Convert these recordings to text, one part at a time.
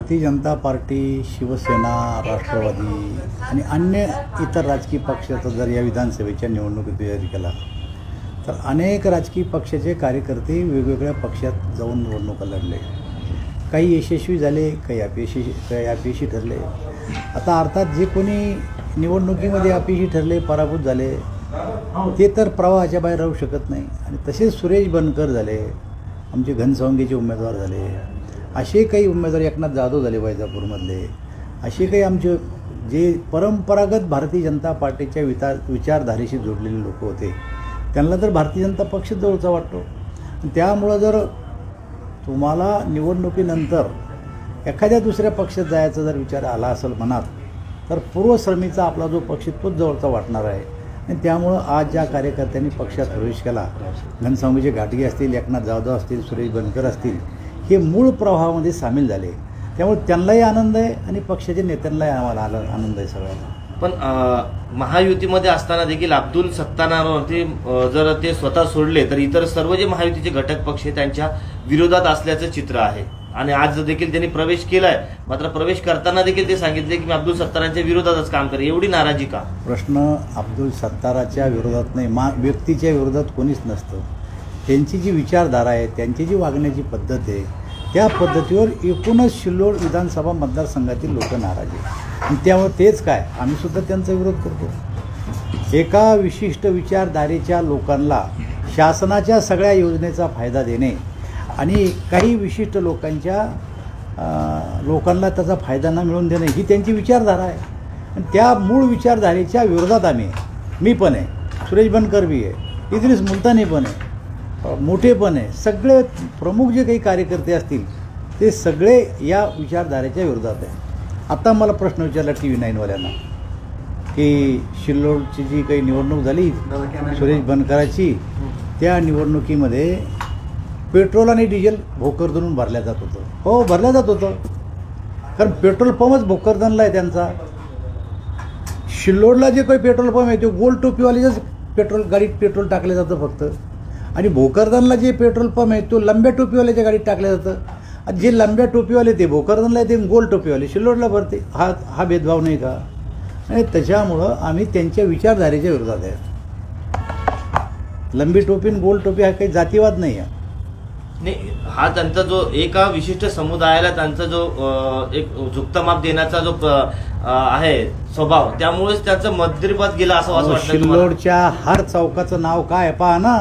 Bharatiya Janata party, Shiv Sena, Rashtrawadi आणि अन्य इतर राजकीय पक्षाचा जर या विधानसभेच्या निवडणुकीत विचार केला तर अनेक राजकीय पक्षाचे कार्यकर्ते वेगवेगळ्या पक्षात जाऊन निवडणुका लढले. काही यशस्वी झाले, काही अपयशी ठरले. आता अर्थात जे कोणी निवडणुकीमध्ये अपयशी ठरले, पराभूत झाले, ते तर प्रवाहाच्या बाहेर राहू शकत नाही. आणि तसेच सुरेश बनकर झाले, आमचे घनसावंगीचे उमेदवार झाले, असे काही उमेदवार, एकनाथ जाधव झाले वैजापूरमधले, असे काही आमचे जे परंपरागत भारतीय जनता पार्टीच्या विचारधारेशी जोडलेले लोक होते, त्यांना तर भारतीय जनता पक्ष जवळचा वाटतो. त्यामुळं जर तुम्हाला निवडणुकीनंतर एखाद्या दुसऱ्या पक्षात जायचा जर विचार आला असेल मनात, तर पूर्वश्रमीचा आपला जो पक्ष तोच जवळचा वाटणार आहे. आणि त्यामुळं आज ज्या कार्यकर्त्यांनी पक्षात प्रवेश केला, घनसावंगीचे घाटगे असतील, एकनाथ जाधव असतील, सुरेश बनकर असतील, हे मूळ प्रवाहामध्ये सामील झाले. त्यामुळे त्यांनाही आनंद आहे आणि पक्षाच्या नेत्यांनाही आम्हाला आनंद आहे सगळ्यांना. पण महायुतीमध्ये असताना देखील अब्दुल सत्तारांवरती जर ते स्वतः सोडले तर इतर सर्व जे महायुतीचे घटक पक्ष त्यांच्या विरोधात असल्याचं चित्र आहे. आणि आज देखील त्यांनी प्रवेश केलाय, मात्र प्रवेश करताना देखील ते सांगितले की मी अब्दुल सत्तारांच्या विरोधातच काम करेन. एवढी नाराजी का? प्रश्न अब्दुल सत्ताराच्या विरोधात नाही, व्यक्तीच्या विरोधात कोणीच नसतं. त्यांची जी विचारधारा आहे, त्यांची जी वागण्याची पद्धत आहे, त्या पद्धतीवर एकूणच सिल्लोड विधानसभा मतदारसंघातील लोक नाराज आहेत. आणि त्यामुळे तेच काय, आम्ही सुद्धा त्यांचा विरोध करतो. एका विशिष्ट विचारधारेच्या लोकांना शासनाच्या सगळ्या योजनेचा फायदा देणे आणि काही विशिष्ट लोकांना त्याचा फायदा न मिळवून देणे ही त्यांची विचारधारा आहे. आणि त्या मूळ विचारधारेच्या विरोधात आम्ही, मी पण आहे, सुरेश बनकर बी आहे, इद्रिस मुलतानी पण आहे, मोठे पण आहे, सगळे प्रमुख जे काही कार्यकर्ते असतील ते सगळे या विचारधारेच्या विरोधात आहे. आता मला प्रश्न विचारला TV9 वाल्यांना की सिल्लोडची जी काही निवडणूक झाली सुरेश बनकराची, त्या निवडणुकीमध्ये पेट्रोल आणि डिझेल भोकरदनहून भरल्या जात होतं. हो, भरल्या जात होतं, कारण पेट्रोल पंपच भोकरदनला आहे त्यांचा. सिल्लोडला जे काही पेट्रोल पंप आहे ते गोल टोपीवाल्याच गाडीत पेट्रोल टाकलं जातं फक्त. आणि भोकरदनला जे पेट्रोल पंप आहे तो लंब्या टोपीवाल्याच्या गाडीत टाकलं जातं. जे लंब्या टोपीवाले ते भोकरदनला येते, गोल टोपीवाले सिल्लोडला भरते. हा भेदभाव नाही का? आणि त्याच्यामुळं आम्ही त्यांच्या विचारधारेच्या विरोधात आहे. लंबी टोपी आणि गोल टोपी हा काही जातीवाद नाही आहे. नाही, हा त्यांचा जो एका विशिष्ट समुदायाला त्यांचा जो एक झुकता देण्याचा जो आहे स्वभाव, त्यामुळेच त्याचं मध्यपद गेला असं वाटतं. सिल्लोडच्या हर चौकाचं नाव काय पहा ना.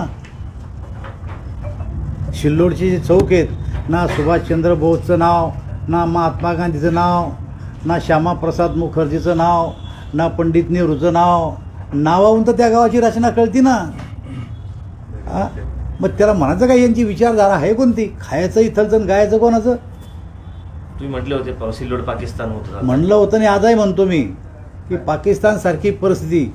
सिल्लोडचे जे चौक आहेत ना, सुभाषचंद्र बोसचं नाव, ना महात्मा गांधीचं नाव, ना श्यामाप्रसाद मुखर्जीचं नाव, ना पंडित नेहरूचं नाव. नावाहून तर त्या गावाची रचना कळती ना. मग त्याला म्हणायचं काय, यांची विचारधारा आहे कोणती? खायचं इथलचं, गायचं कोणाचं? तुम्ही म्हटले होते सिल्लोड पाकिस्तान होतं, म्हणलं होतं आणि आजही म्हणतो मी की पाकिस्तान सारखी परिस्थिती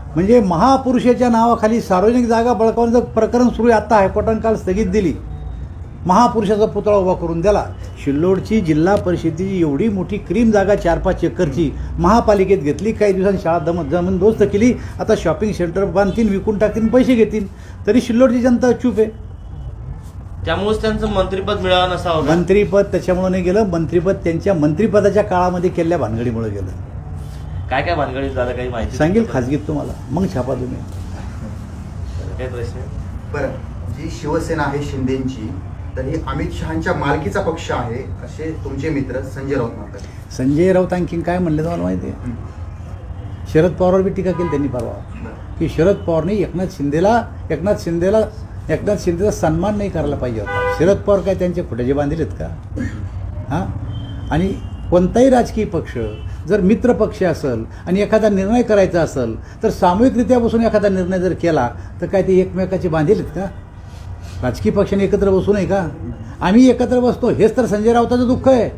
म्हणजे महापुरुषाच्या नावाखाली सार्वजनिक जागा बळकावण्याचं प्रकरण सुरू आहे. आता हायकोर्टाने काल स्थगित दिली, महापुरुषाचा पुतळा उभा करून द्याला. सिल्लोडची जिल्हा परिषदेची एवढी मोठी क्रीम जागा 4-5 एकरची महापालिकेत घेतली, काही दिवसांनी शाळा जमीनदोस्त केली. आता शॉपिंग सेंटर बांधतील, विकून टाकतील, पैसे घेतील, तरी सिल्लोडची जनता चूप आहे. त्यामुळेच त्यांचं मंत्रिपद मिळालं नसावं. मंत्रिपद त्याच्यामुळे नाही गेलं, मंत्रिपद त्यांच्या मंत्रिपदाच्या काळामध्ये केलेल्या भानगडीमुळे गेलं. काय काय भानगडीत झालं काही माहिती सांगेल खाजगीत तुम्हाला, मग छापा तुम्ही. काय प्रश्न? बरं, जी शिवसेना आहे शिंदेची, तर ही अमित शहांच्या मालकीचा पक्ष आहे असे तुमचे मित्र संजय राऊत म्हणतात. संजय राऊत आणखीन काय म्हणले तुम्हाला माहिती आहे? शरद पवारवर बी टीका केली त्यांनी परवा की शरद पवारने एकनाथ शिंदेला सन्मान नाही करायला पाहिजे होता. शरद पवार काय त्यांचे खोट्याचे बांधलेत का? हां. आणि कोणताही राजकीय पक्ष जर मित्र पक्ष असेल आणि एखादा निर्णय करायचा असेल तर सामूहिकरित्या बसून एखादा निर्णय जर केला तर काय ते एकमेकाचे बांधलेत का? राजकीय पक्षाने एकत्र बसू नये का? आम्ही एकत्र बसतो, हेच तर संजय राऊताचं दुःख आहे.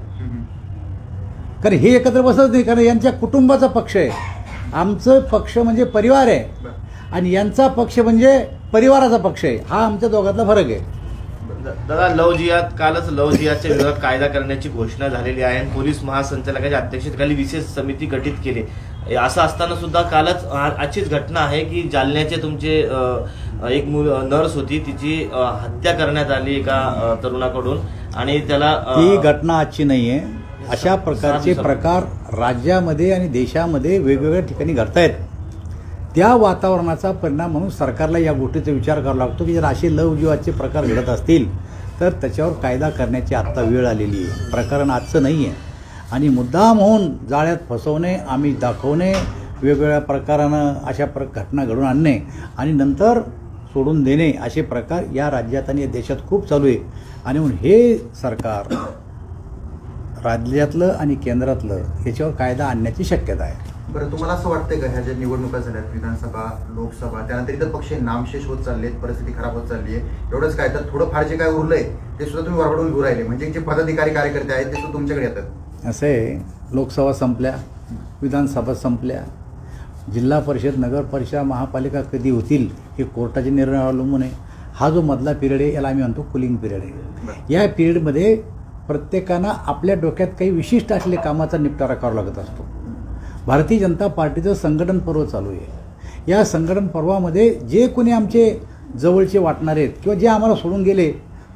कारण हे एकत्र बसत नाही, कारण यांच्या कुटुंबाचा पक्ष आहे. आमचं पक्ष म्हणजे परिवार आहे आणि यांचा पक्ष म्हणजे परिवाराचा पक्ष आहे. हा आमच्या दोघातला फरक आहे. दादा, लव जिहाद, कालच लव जिहादच्या विरोधात कायदा करण्याची घोषणा झालेली आहे. पोलीस महासंचालकाच्या अध्यक्षतेखाली विशेष समिती गठीत केली. असं असताना सुद्धा कालच आजचीच घटना आहे की जालन्याचे तुमचे एक नर्स होती, तिची हत्या करण्यात आली एका तरुणाकडून आणि त्याला. ही घटना आजची नाहीये, अशा प्रकारचे प्रकार राज्यामध्ये आणि देशामध्ये वेगवेगळ्या ठिकाणी घडतायत. त्या वातावरणाचा परिणाम म्हणून सरकारला या गोष्टीचा विचार करावा लागतो की जर असे लवजीवाचे प्रकार घडत असतील तर त्याच्यावर कायदा करण्याची आत्ता वेळ आलेली आहे. प्रकरण आजचं नाही आहे आणि मुद्दाम होऊन जाळ्यात फसवणे, आम्ही दाखवणे, वेगवेगळ्या प्रकारानं अशा घटना घडून आणणे आणि नंतर सोडून देणे असे प्रकार या राज्यात आणि या देशात खूप चालू आहे. आणि म्हणून हे सरकार राज्यातलं आणि केंद्रातलं याच्यावर कायदा आणण्याची शक्यता आहे. बरं, तुम्हाला असं वाटतंय का ह्या ज्या निवडणुका झाल्यात, विधानसभा, लोकसभा, त्यानंतर इतर पक्ष नामशेष होत चाललेत, परिस्थिती खराब होत चालली आहे, एवढंच काय तर थोडंफार जे काय उरलंय ते सुद्धा तुम्ही वरवडून घेऊ राहिले, म्हणजे जे पदाधिकारी कार्यकर्ते आहेत ते सुद्धा तुमच्याकडे येतात? असे लोकसभा संपल्या, विधानसभा संपल्या, जिल्हा परिषद, नगर परिषद, महापालिका कधी होतील हे कोर्टाचे निर्णय अवलंबून आहे. हा जो मधला पिरियड आहे याला आम्ही म्हणतो कुलिंग पिरियड आहे. या पिरियडमध्ये प्रत्येकानं आपल्या डोक्यात काही विशिष्ट असलेल्या कामाचा निपटारा करावा लागत असतो. भारतीय जनता पार्टीचं संघटन पर्व चालू आहे. या संघटन पर्वामध्ये जे कोणी आमचे जवळचे वाटणारे आहेत किंवा जे आम्हाला सोडून गेले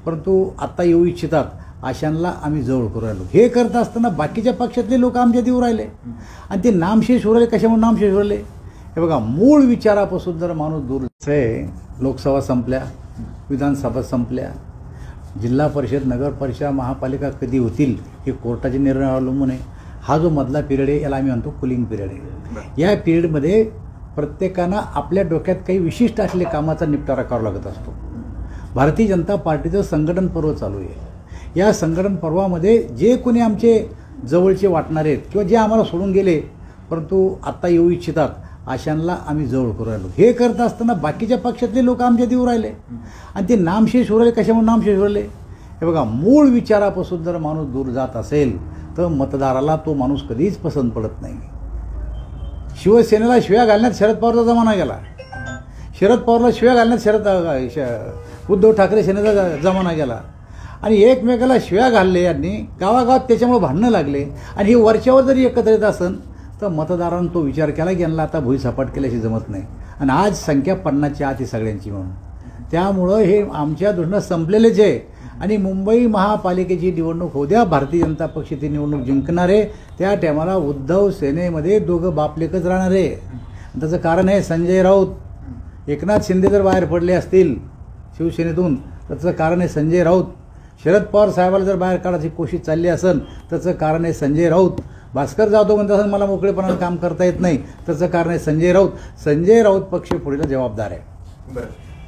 परंतु आत्ता येऊ इच्छितात अशांना आम्ही जवळ करू राहिलो. हे करत असताना बाकीच्या पक्षातले लोक आमच्या देऊ राहिले आणि ते नामशेष होऊ राहिले. कशामुळे नामशेष होऊ राहिले? हे बघा, मूळ विचारापासून जर माणूस दूर आहे. लोकसभा संपल्या, विधानसभा संपल्या, जिल्हा परिषद, नगर परिषद, महापालिका कधी होतील हे कोर्टाचे निर्णय अवलंबून आहे. हा जो मधला पिरियड आहे याला आम्ही म्हणतो कुलिंग पिरियड आहे. या पिरियडमध्ये प्रत्येकानं आपल्या डोक्यात काही विशिष्ट असलेल्या कामाचा निपटारा करावा लागत असतो. भारतीय जनता पार्टीचं संघटन पर्व चालू आहे. या संघटन पर्वामध्ये जे कोणी आमचे जवळचे वाटणारे आहेत किंवा जे आम्हाला सोडून गेले परंतु आत्ता येऊ इच्छितात अशांना आम्ही जवळ करू राहिलो. हे करत असताना बाकीच्या पक्षातले लोक आमच्या देऊ राहिले आणि ते नामशेष होऊ राहिले. कशामुळे नामशेष होऊ राहिले? हे बघा, मूळ विचारापासून जर माणूस दूर जात असेल तर मतदाराला तो माणूस कधीच पसंत पडत नाही. शिवसेनेला शिव्या घालण्यात शरद पवारचा जमाना गेला. शरद पवारला शिव्या घालण्यात उद्धव ठाकरे सेनेचा जमाना गेला आणि एकमेकाला शिव्या घालले यांनी गावागावात. त्याच्यामुळे भांडणं लागले आणि हे वरच्यावर जरी एकत्र येत असेल तर मतदारांनी तो विचार केला की यांना आता भुईसपाट केल्याशी जमत नाही आणि आज संख्या 50च्या आत ही सगळ्यांची म्हणून. त्यामुळं हे आमच्या दृष्टीनं संपलेलेच आहे आणि मुंबई महापालिकेची निवडणूक होऊ द्या, भारतीय जनता पक्ष ती निवडणूक जिंकणारे. त्या टायमाला उद्धव सेनेमध्ये दोघं बापलेकच राहणार आहे. त्याचं कारण आहे संजय राऊत. एकनाथ शिंदे जर बाहेर पडले असतील शिवसेनेतून त्याचं कारण आहे संजय राऊत. शरद पवार साहेबाला जर बाहेर काढायची कोशिश चालली असेल त्याचं कारण आहे संजय राऊत. भास्कर जाधव म्हणत असेल मला मोकळेपणानं काम करता येत नाही त्याचं कारण आहे संजय राऊत. संजय राऊत पक्ष पुढेला जबाबदार आहे. बरं,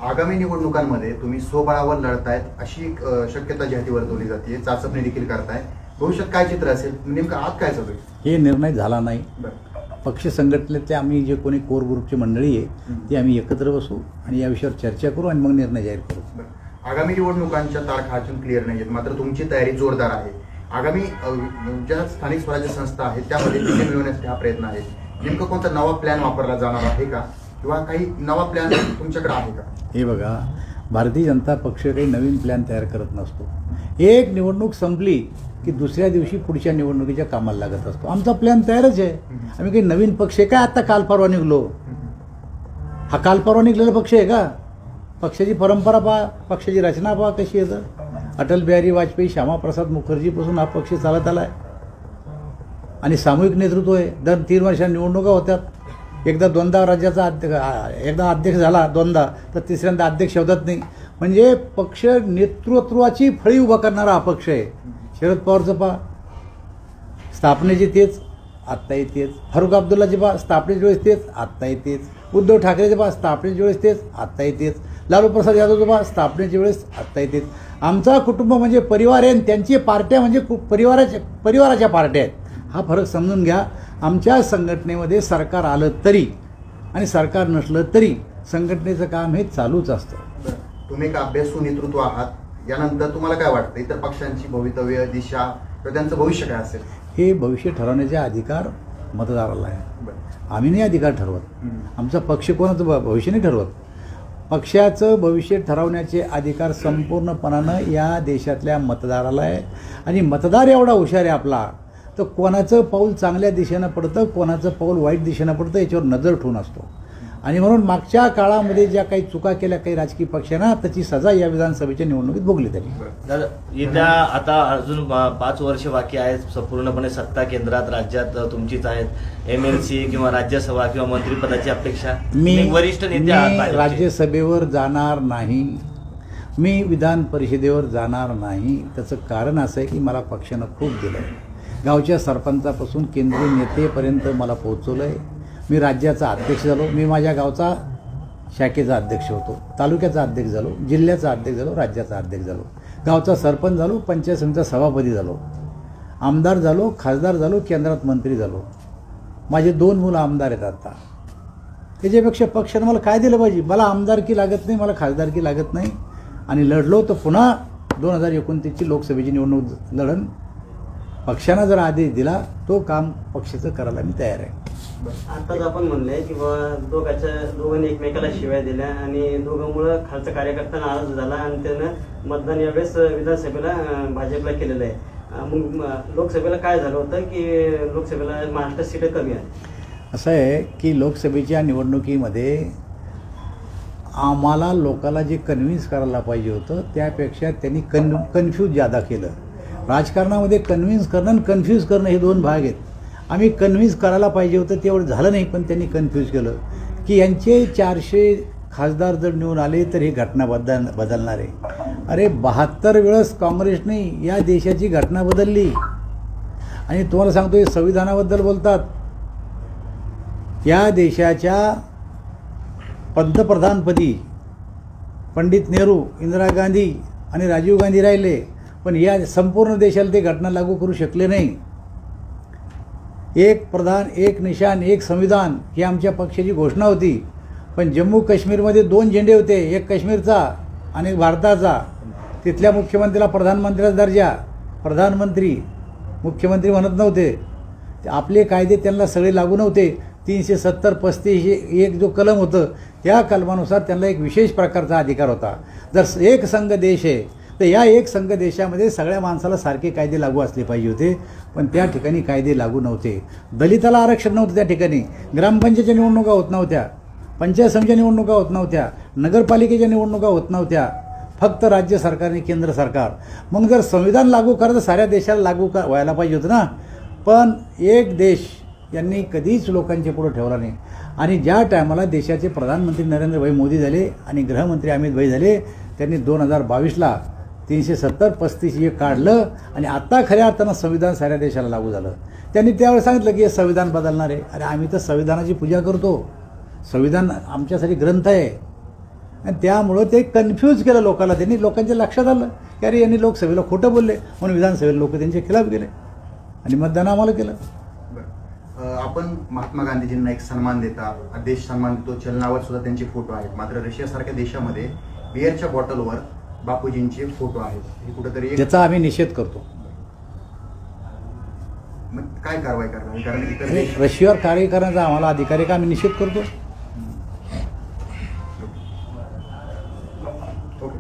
आगामी निवडणुकांमध्ये तुम्ही स्वबळावर लढतायत अशी शक्यता जी हाती वर्तवली जाते, चाचपणी देखील करताय. भविष्यात काय चित्र असेल, नेमकं आज काय चालू आहे? हे निर्णय झाला नाही. बरं, पक्ष संघटनेतले आम्ही जे कोणी कोर ग्रुपची मंडळी आहे ती आम्ही एकत्र बसू आणि या विषयावर चर्चा करू आणि मग निर्णय जाहीर करू. आगामी निवडणुकांच्या तारखा अजून क्लिअर नाही आहेत, मात्र तुमची तयारी जोरदार आहे. आगामी ज्या स्थानिक स्वराज्य संस्था आहेत त्यामध्ये विजय मिळवण्यासाठी हा प्रयत्न आहे. नेमकं कोणता नवा प्लॅन वापरला जाणार आहे का किंवा काही नवा प्लॅन तुमच्याकडे आहे का? हे बघा, भारतीय जनता पक्ष काही नवीन प्लॅन तयार करत नसतो. एक निवडणूक संपली की दुसऱ्या दिवशी पुढच्या निवडणुकीच्या कामाला लागत असतो. आमचा प्लॅन तयारच आहे. आम्ही काही नवीन पक्ष आहे काय आता काल परवा निघलो? हा काल परवा निघलेला पक्ष आहे का? पक्षाची परंपरा पहा, पक्षाची रचना पहा कशी आहे. तर अटल बिहारी वाजपेयी, श्यामाप्रसाद मुखर्जीपासून हा पक्ष चालत आला आहे आणि सामूहिक नेतृत्व आहे. दर 3 वर्षांनी निवडणुका होत्यात. एकदा दोनदा राज्याचा एकदा अध्यक्ष झाला दोनदा तर तिसऱ्यांदा अध्यक्ष होतात नाही. म्हणजे पक्ष नेतृत्वाची फळी उभा करणारा हा पक्ष आहे. शरद पवारचं पहा, स्थापनेची तेच आत्ता येतेच. फारुख अब्दुल्लाची पहा, स्थापनेच्या वेळेस तेच आत्ता येतेच. उद्धव ठाकरेचे पहा, स्थापनेच्या वेळेस तेच आत्ता येतेच. लालू प्रसाद यादवचं पहा, स्थापनेच्या वेळेस आत्ता येतेच. आमचा कुटुंब म्हणजे परिवार आहे आणि त्यांची पार्ट्या म्हणजे परिवाराच्या पार्ट्या आहेत. हा फरक समजून घ्या. आमच्या संघटनेमध्ये सरकार आलं तरी आणि सरकार नसलं तरी संघटनेचं काम हे चालूच असतं. तुम्ही एक अभ्यासू नेतृत्व आहात, यानंतर तुम्हाला काय वाटतं इतर पक्षांची भवितव्य दिशा किंवा त्यांचं भविष्य काय असेल? हे भविष्य ठरवण्याचे अधिकार मतदाराला आहे. आम्ही नाही अधिकार ठरवत. आमचा पक्ष कोणाचं भविष्य नाही ठरवत. पक्षाचं भविष्य ठरवण्याचे अधिकार संपूर्णपणानं या देशातल्या मतदाराला आहे आणि मतदार एवढा हुशार आहे आपला तर कोणाचं पाऊल चांगल्या दिशेनं पडतं कोणाचं पाऊल वाईट दिशेनं पडतं याच्यावर नजर ठेवून असतो. आणि म्हणून मागच्या काळामध्ये ज्या काही चुका केल्या काही राजकीय पक्षांना त्याची सजा या विधानसभेच्या निवडणुकीत भोगली त्यांनी. तर येत्या आता अजून 5 वर्ष बाकी आहेत, पूर्णपणे सत्ता केंद्रात राज्यात तुमचीच आहेत. MLC किंवा राज्यसभा किंवा मंत्रिपदाची अपेक्षा? मी वरिष्ठ नेते आहात भाजपचे. राज्यसभेवर जाणार नाही, मी विधान परिषदेवर जाणार नाही. त्याचं कारण असं आहे की मला पक्षानं खूप दिलं आहे. गावच्या सरपंचापासून केंद्रीय नेतेपर्यंत मला पोहोचवलं आहे. मी राज्याचा अध्यक्ष झालो, मी माझ्या गावचा शाखेचा अध्यक्ष होतो, तालुक्याचा अध्यक्ष झालो, जिल्ह्याचा अध्यक्ष झालो, राज्याचा अध्यक्ष झालो, गावचा सरपंच झालो, पंचायत समितीचा सभापती झालो, आमदार झालो, खासदार झालो, केंद्रात मंत्री झालो. माझे 2 मुलं आमदार आहेत आता. त्याच्यापेक्षा पक्षानं मला काय दिलं पाहिजे? मला आमदारकी लागत नाही, मला खासदारकी लागत नाही. आणि लढलो तर पुन्हा 2029ची लोकसभेची निवडणूक लढण. पक्षानं जर आदेश दिला तो काम पक्षाचं करायला मी तयार आहे. आताच आपण म्हणले की दोघांनी एकमेकाला शिवाय दिल्या आणि दोघांमुळे खालचा कार्यकर्ता नाराज झाला आणि त्यानं मतदान यावेळेस विधानसभेला भाजपला केलेलं आहे. मग लोकसभेला काय झालं होतं की लोकसभेला महाराष्ट्रात सीटं कमी आहे. असं आहे की लोकसभेच्या निवडणुकीमध्ये आम्हाला लोकांना जे कन्व्हिन्स करायला पाहिजे होतं त्यापेक्षा त्यांनी कन्फ्यूज जादा केलं. राजकारणामध्ये कन्व्हिन्स करणं आणि कन्फ्यूज करणं हे 2 भाग आहेत. आम्ही कन्व्हिन्स करायला पाहिजे होतं तेवढं झालं नाही, पण त्यांनी कन्फ्यूज केलं की यांचे 400 खासदार जर निवडून आले तर ही घटना बदलणार आहे. अरे 72 वेळेस काँग्रेसने या देशाची घटना बदलली. आणि तुम्हाला सांगतो हे संविधानाबद्दल बोलतात. या देशाच्या पंतप्रधानपदी पंडित नेहरू, इंदिरा गांधी आणि राजीव गांधी राहिले, पण या संपूर्ण देशाला ते घटना लागू करू शकले नाही. एक प्रधान, एक निशान, एक संविधान ही आमच्या पक्षाची घोषणा होती. पण जम्मू काश्मीरमध्ये 2 झेंडे होते, एक काश्मीरचा आणि भारताचा. तिथल्या मुख्यमंत्र्याला प्रधानमंत्र्याचा दर्जा, प्रधानमंत्री मुख्यमंत्री म्हणत नव्हते. आपले कायदे त्यांना सगळे लागू नव्हते. 370, 35 एक जो कलम होतं त्या कलमानुसार त्यांना एक विशेष प्रकारचा अधिकार होता. जर एक संघ देश आहे तर या एक संघ देशामध्ये सगळ्या माणसाला सारखे कायदे लागू असले पाहिजे होते, पण त्या ठिकाणी कायदे लागू नव्हते. दलिताला आरक्षण नव्हतं त्या ठिकाणी. ग्रामपंचायतच्या निवडणुका होत नव्हत्या, पंचायत समितीच्या निवडणुका होत नव्हत्या, नगरपालिकेच्या निवडणुका होत नव्हत्या. फक्त राज्य सरकार आणि केंद्र सरकार. मग जर संविधान लागू करायचं साऱ्या देशाला लागू व्हायला पाहिजे होतं ना. पण एक देश यांनी कधीच लोकांच्या पुढे ठेवला नाही. आणि ज्या टायमाला देशाचे प्रधानमंत्री नरेंद्रभाई मोदी झाले आणि गृहमंत्री अमितभाई झाले, त्यांनी 2022ला 370, 35 हे काढलं आणि आता खऱ्या अर्थानं संविधान साऱ्या देशाला लागू झालं. त्यांनी त्यावेळेस सांगितलं की हे संविधान बदलणार आहे. अरे आम्ही तर संविधानाची पूजा करतो, संविधान आमच्यासाठी ग्रंथ आहे. आणि त्यामुळं ते कन्फ्यूज केलं लोकांना. त्यांनी लोकांच्या लक्षात आलं की अरे यांनी लोकसभेला खोटं बोलले, म्हणून विधानसभेला लोक त्यांच्या खिलाफ गेले आणि मतदान आम्हाला केलं. आपण महात्मा गांधीजींना एक सन्मान देता, देश सन्मान देतो, चलनावर सुद्धा त्यांचे फोटो आहेत. मात्र रशियासारख्या देशामध्ये बिअरच्या बॉटलवर बापूजींचे फोटो आहेत. हे कुठेतरी त्याचा आम्ही निषेध करतो. मग काय कारवाई करणार? कारण इतर रशियावर कार्य करण्याचा आम्हाला अधिकार आहे का? आम्ही निषेध करतो. ओके.